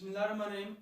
बिस्मिल्लाहिर्रहमानिर्रहीम।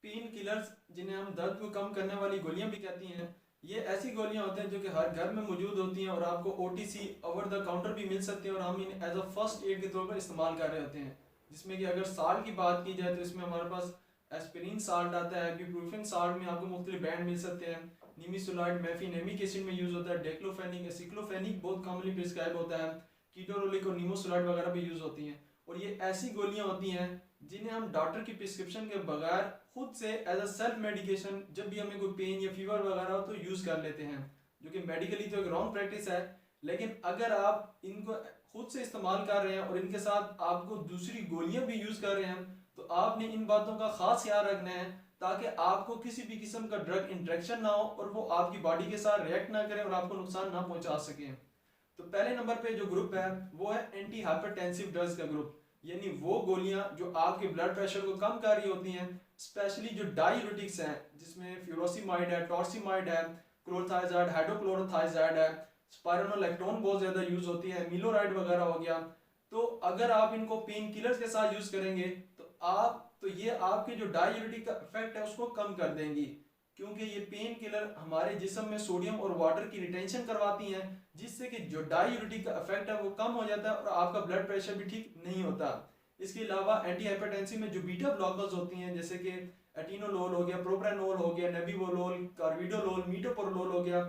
Pain killers जिन्हें हम दर्द को कम करने वाली गोलियां भी कहती हैं, ये ऐसी गोलियां होती हैं जो कि हर घर में मौजूद होती हैं और आपको ओटीसी ओवर द काउंटर भी मिल सकती हैं और हम इन्हें एज अ फर्स्ट एड के तौर पर इस्तेमाल कर रहे होते हैं। जिसमें कि अगर साल्ट की बात की जाए तो इसमें हमारे पास एस्पिरिन साल्ट आता है, इबुप्रोफेन साल्ट में आपको मुख्तलिफ ब्रांड मिल सकते हैं। निमिसोलाइड मेफिनेमिक एसिड में यूज़ होता है, डेक्लोफेनिक एसिक्लोफेनिक बहुत कॉमनली प्रिस्क्राइब होता है, कीटोरोलिक और निमोसोलाइड वगैरह भी यूज़ होती हैं। और ये ऐसी गोलियां होती हैं जिन्हें हम डॉक्टर की प्रिस्क्रिप्शन के बगैर खुद से एज अ सेल्फ मेडिकेशन जब भी हमें कोई पेन या फीवर वगैरह हो तो यूज़ कर लेते हैं, जो कि मेडिकली तो एक रॉन्ग प्रैक्टिस है। लेकिन अगर आप इनको खुद से इस्तेमाल कर रहे हैं और इनके साथ आपको दूसरी गोलियां भी यूज़ कर रहे हैं तो आपने इन बातों का खास ख्याल रखना है ताकि आपको किसी भी किस्म का ड्रग इंट्रैक्शन ना हो और वो आपकी बॉडी के साथ रिएक्ट ना करें और आपको नुकसान ना पहुंचा सके। तो पहले नंबर पे जो ग्रुप है वो है एंटी हाइपरटेंसिव ड्रग्स का ग्रुप, यानी वो गोलियां जो आपके ब्लड प्रेशर को कम कर रही होती हैं, स्पेशली जो डायूरेटिक्स हैं जिसमें फ्यूरोसिमाइड है, टॉर्सिमाइड है, क्लोरोथाइजाइड, हाइड्रोक्लोरोथाइजाइड है, स्पाइरोनोलैक्टोन बहुत ज़्यादा यूज़ होती है, मिलोराइड वगैरह हो गया। तो अगर आप इनको पेन किलर्स के साथ यूज़ करेंगे तो ये आपके जो डायूरेटिक का इफेक्ट है उसको कम कर देंगी, क्योंकि ये पेन किलर हमारे जिस्म में सोडियम और वाटर की रिटेंशन करवाती हैं, जिससे कि जो डायूरेटिक का इफेक्ट है वो कम हो जाता है और आपका ब्लड प्रेशर भी ठीक नहीं होता। इसके अलावा एंटी हाइपरटेंसिव में जो बीटा ब्लॉकर्स होती हैं जैसे कि एटिनोलोल हो गया, प्रोप्रानोल हो गया, नेबिवोलोल, कार्बिडोलोल, मीटोप्रोलोल हो गया,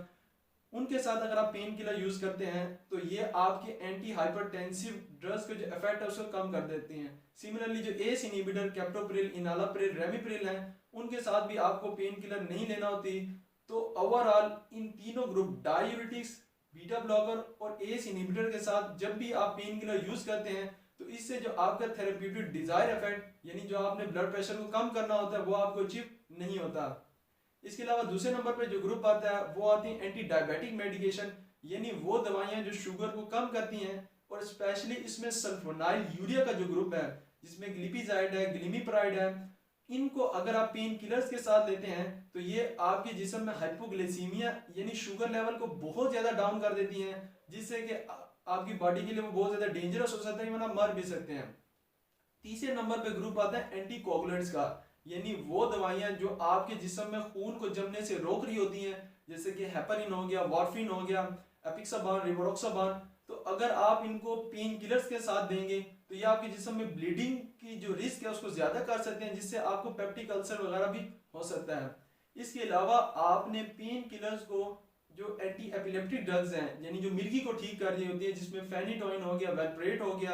उनके साथ अगर आप पेन किलर यूज करते हैं तो ये आपके एंटी हाइपरटेंसिव ड्रग्स के जो इफेक्ट है उसको कम कर देती हैं। सिमिलरली जो ACE inhibitor, captopril, enalapril, ramipril हैं, उनके साथ भी आपको पेन किलर नहीं लेना होती। तो ओवरऑल इन तीनों ग्रुप डायूरेटिक्स, बीटा ब्लॉकर और एस इनहिबिटर के साथ जब भी आप पेन किलर यूज करते हैं तो इससे जो आपका थेरेप्यूटिक डिजायर इफेक्ट यानी जो आपने ब्लड प्रेशर को कम करना होता है वो आपको अचीव नहीं होता। इसके अलावा दूसरे नंबर पर जो ग्रुप आता है वो आती है एंटी डायबिटिक मेडिकेशन, यानी वो दवाइयां जो शुगर को कम करती हैं और स्पेशली इसमें सल्फोनाइल यूरिया का जो ग्रुप है जिसमें ग्लिपिजाइड है, ग्लिमिप्राइड है, इनको अगर आप पेन किलर्स के साथ लेते हैं तो ये आपके जिस्म में हाइपोग्लाइसीमिया यानी शुगर लेवल को बहुत ज़्यादा डाउन कर देती हैं, जिससे कि आपकी बॉडी के लिए वो बहुत ज़्यादा डेंजरस हो सकता है, वरना मर भी सकते हैं। तीसरे नंबर पे ग्रुप आता है एंटी कोगुलेंट्स का, यानी वो दवाइयां जो आपके जिस्म में खून को जमने से रोक रही होती हैं, जैसे कि हेपरिन हो गया, वार्फिन हो गया, एपिक्साबान, रिवोरोक्साबान। तो अगर आप इनको पेन किलर्स के साथ देंगे तो ये आपके जिस्म में ब्लीडिंग की जो रिस्क है उसको ज्यादा कर सकते हैं, जिससे आपको पेप्टिक अल्सर वगैरह भी हो सकता है। इसके अलावा आपने पेन किलर्स को जो एंटी एपिलेप्टिक ड्रग्स हैं यानी जो मिर्गी को ठीक कर रही होती है, जिसमें फेनिटोइन हो गया, वेलप्रेट हो गया,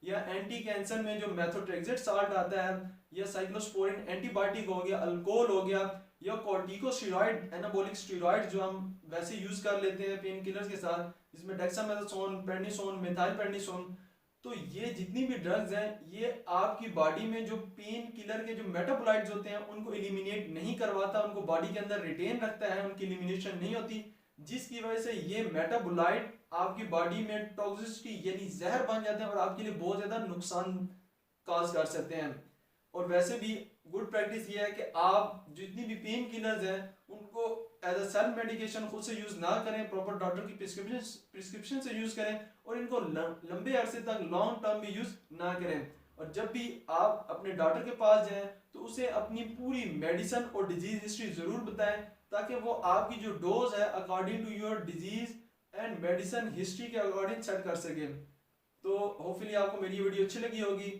या एंटी कैंसर में जो मेथोट्रेक्सेट साल्ट आता है, या साइक्लोस्पोरिन एंटीबायोटिक हो गया, अल्कोहल हो गया, या कॉर्टिकोस्टेरॉइड एनाबॉलिक स्टेरॉइड जो हम वैसे यूज कर लेते हैं पेन किलर्स के साथ, जिसमें डेक्सामेथासोन, प्रेडनिसोन, मेथाइलप्रेडनिसोन। तो ये जितनी भी ड्रग्स हैं ये आपकी बॉडी में जो पेन किलर के जो मेटाबोलाइट्स होते हैं उनको एलिमिनेट नहीं करवाता, उनको बॉडी के अंदर रिटेन रखता है, उनकी एलिमिनेशन नहीं होती, जिसकी वजह से ये मेटाबोलाइट आपकी बॉडी में टॉक्सिसिटी यानी जहर बन जाते हैं और आपके लिए बहुत ज़्यादा नुकसान काज कर सकते हैं। और वैसे भी गुड प्रैक्टिस ये है कि आप जितनी भी पेन किलर्स हैं उनको एज अ सेल्फ मेडिकेशन खुद से यूज़ ना करें, प्रॉपर डॉक्टर की प्रिस्क्रिप्शन से यूज़ करें और इनको लंबे अरसे तक लॉन्ग टर्म में यूज़ ना करें। और जब भी आप अपने डॉक्टर के पास जाएं तो उसे अपनी पूरी मेडिसिन और डिजीज हिस्ट्री ज़रूर बताएं, ताकि वो आपकी जो डोज है according to your disease and medicine history के अकॉर्डिंग सेट कर सके। तो होपफुली आपको मेरी वीडियो अच्छी लगी होगी।